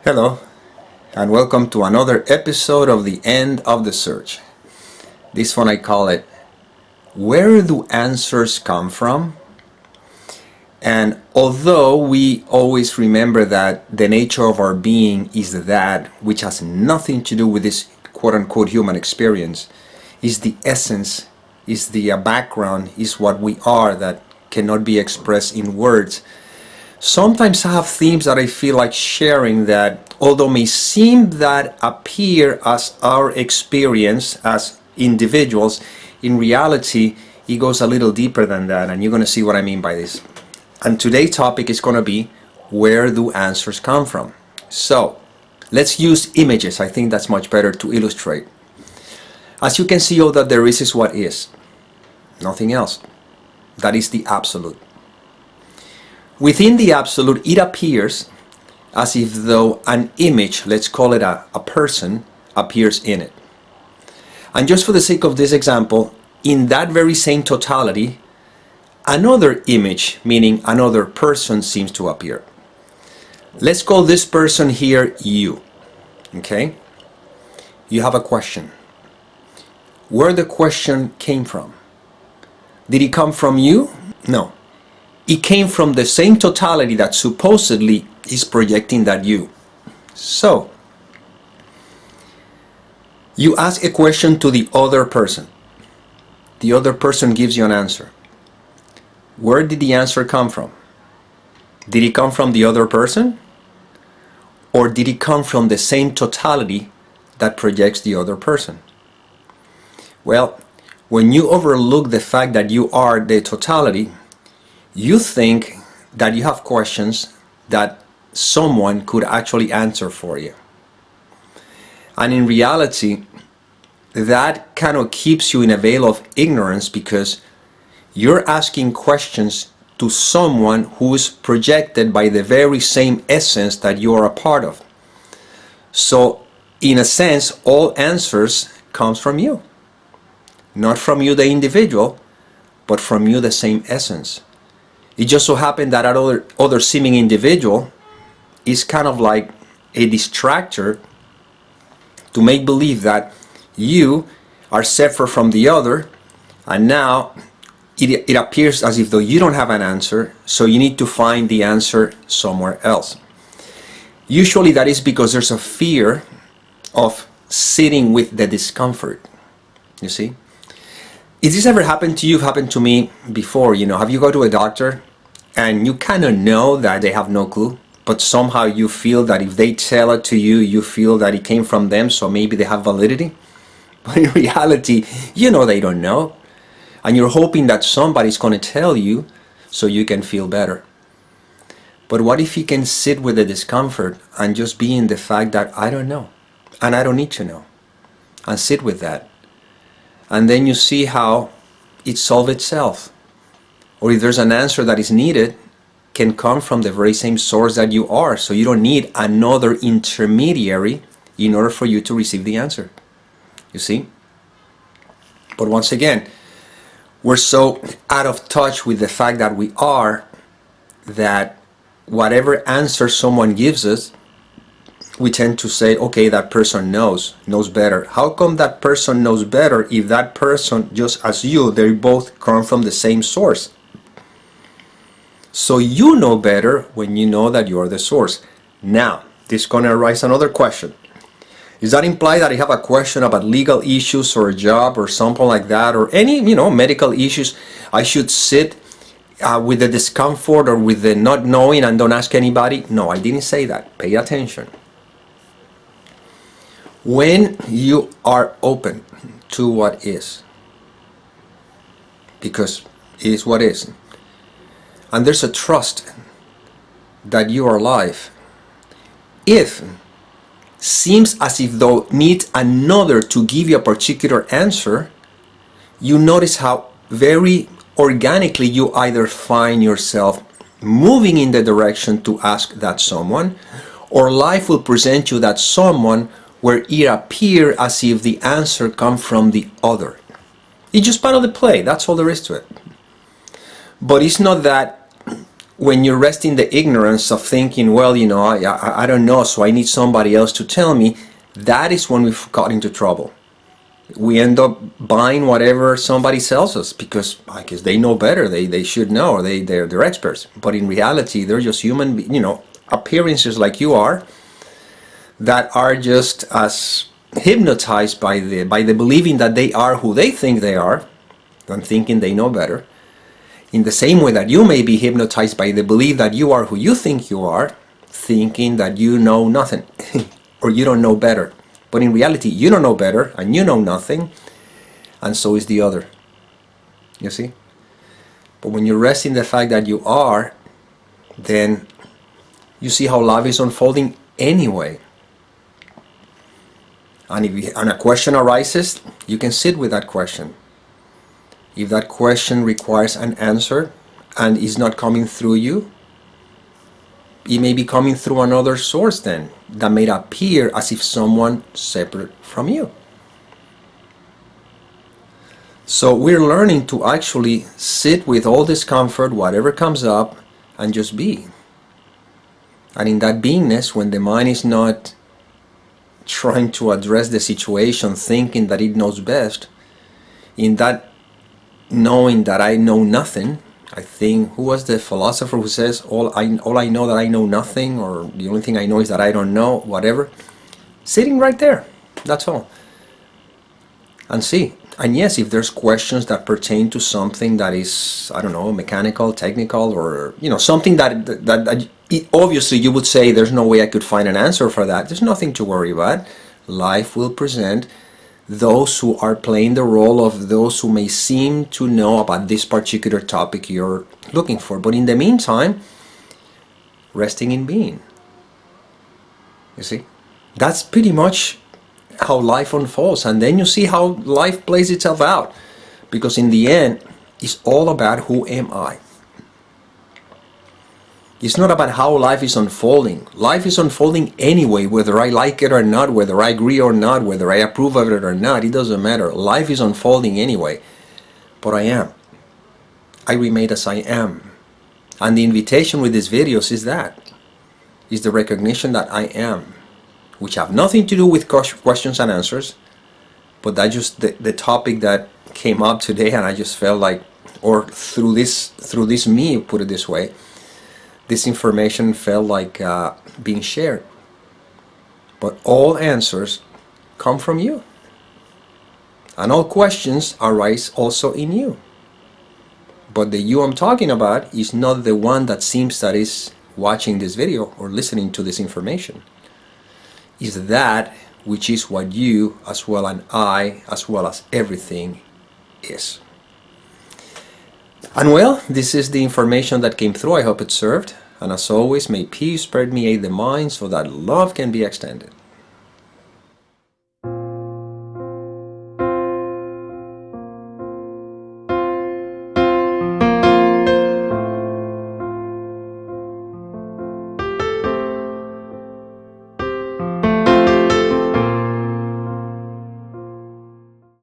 Hello, and welcome to another episode of The End of the Search. This one I call it, Where Do Answers Come From? And although we always remember that the nature of our being is that which has nothing to do with this quote-unquote human experience, is the essence, is the background, is what we are that cannot be expressed in words. Sometimes I have themes that I feel like sharing that, although may seem that appear as our experience as individuals, in reality, it goes a little deeper than that, and you're going to see what I mean by this. And today's topic is going to be, where do answers come from? So, let's use images. I think that's much better to illustrate. As you can see, all that there is what is. Nothing else. That is the absolute. Within the absolute, it appears as if though an image, let's call it a person, appears in it. And just for the sake of this example, in that very same totality, another image, meaning another person, seems to appear. Let's call this person here you. Okay? You have a question. Where the question came from? Did it come from you? No. It came from the same totality that supposedly is projecting that you. So, you ask a question to the other person. The other person gives you an answer. Where did the answer come from? Did it come from the other person? Or did it come from the same totality that projects the other person? Well, when you overlook the fact that you are the totality, you think that you have questions that someone could actually answer for you. And in reality, that kind of keeps you in a veil of ignorance because you're asking questions to someone who's projected by the very same essence that you are a part of. So, in a sense, all answers comes from you. Not from you, the individual, but from you, the same essence. It just so happened that other seeming individual is kind of like a distractor to make believe that you are separate from the other, and now it appears as if though you don't have an answer, so you need to find the answer somewhere else. Usually that is because there's a fear of sitting with the discomfort. You see? If this ever happened to you, happened to me before, have you go to a doctor and you kind of know that they have no clue, but somehow you feel that if they tell it to you, you feel that it came from them, so maybe they have validity? But in reality, they don't know. And you're hoping that somebody's going to tell you so you can feel better. But what if you can sit with the discomfort and just be in the fact that I don't know, and I don't need to know, and sit with that. And then you see how it solves itself. Or if there's an answer that is needed, can come from the very same source that you are. So you don't need another intermediary in order for you to receive the answer. You see? But once again, we're so out of touch with the fact that we are, that whatever answer someone gives us, we tend to say, okay, that person knows better. How come that person knows better if that person, just as you, they both come from the same source? So you know better when you know that you are the source. Now, this is going to arise another question. Does that imply that I have a question about legal issues or a job or something like that, or any, medical issues? I should sit with the discomfort or with the not knowing and don't ask anybody? No, I didn't say that. Pay attention. When you are open to what is, because it is what is, and there's a trust that you are alive, if seems as if though needs another to give you a particular answer, you notice how very organically you either find yourself moving in the direction to ask that someone, or life will present you that someone where it appears as if the answer comes from the other. It's just part of the play, that's all there is to it. But it's not that when you rest in the ignorance of thinking, well, you know, I don't know, so I need somebody else to tell me, that is when we've got into trouble. We end up buying whatever somebody sells us because I guess they know better, they should know, or they're experts. But in reality, they're just human, you know, appearances like you are, that are just as hypnotized by the believing that they are who they think they are, than thinking they know better. In the same way that you may be hypnotized by the belief that you are who you think you are, thinking that you know nothing or you don't know better. But in reality, you don't know better and you know nothing, and so is the other. You see? But when you rest in the fact that you are, then you see how life is unfolding anyway. And if a question arises, you can sit with that question. If that question requires an answer and is not coming through you, it may be coming through another source then, that may appear as if someone separate from you. So we're learning to actually sit with all discomfort, whatever comes up, and just be. And in that beingness, when the mind is not trying to address the situation, thinking that it knows best, in that knowing that I know nothing, I think, who was the philosopher who says, all I know that I know nothing, or the only thing I know is that I don't know, whatever. Sitting right there, that's all. And see. And yes, if there's questions that pertain to something that is, I don't know, mechanical, technical, or, you know, something that obviously you would say there's no way I could find an answer for that. There's nothing to worry about. Life will present those who are playing the role of those who may seem to know about this particular topic you're looking for. But in the meantime, resting in being. You see? That's pretty much how life unfolds. And then you see how life plays itself out. Because in the end, it's all about who am I. It's not about how life is unfolding. Life is unfolding anyway, whether I like it or not, whether I agree or not, whether I approve of it or not. It doesn't matter. Life is unfolding anyway. But I am. I remain as I am. And the invitation with these videos is that. Is the recognition that I am. Which have nothing to do with questions and answers. But that's just the topic that came up today, and I just felt like, or through this me, put it this way, this information felt like being shared. But all answers come from you. And all questions arise also in you. But the you I'm talking about is not the one that seems that is watching this video or listening to this information. It's that which is what you, as well as I, as well as everything is. And well, this is the information that came through. I hope it served. And as always, may peace permeate the mind so that love can be extended.